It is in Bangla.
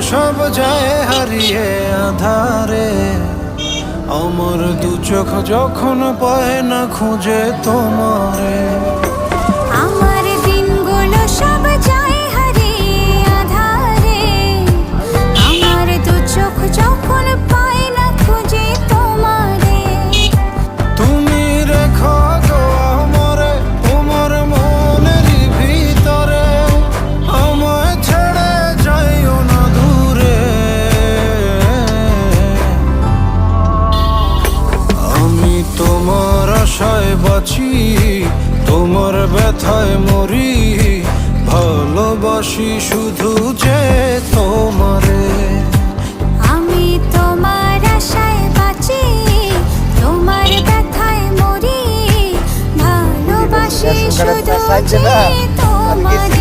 সব যায় হারিয়ে আধারে। আমার দু চোখ যখন পায় না খুঁজে তোমারে। আমার দিনগুলো সব যায় হারিয়ে আঁধারে। আমার দু চোখ যখন পায় না খুঁজে তোমারে। তুমি রেখো গো আমারে তোমার মনের ভিতরে, আমায় ছেড়ে যাইও না দূরে। আমি তোমার আশায় বাঁচি, তোমার ব্যথায় মরি, ভালোবাসি শুধু যে তোমারে। আমি তোমার আশায় বাঁচি, তোমার ব্যথায় মরি, ভালোবাসি শুধু যে তোমারে।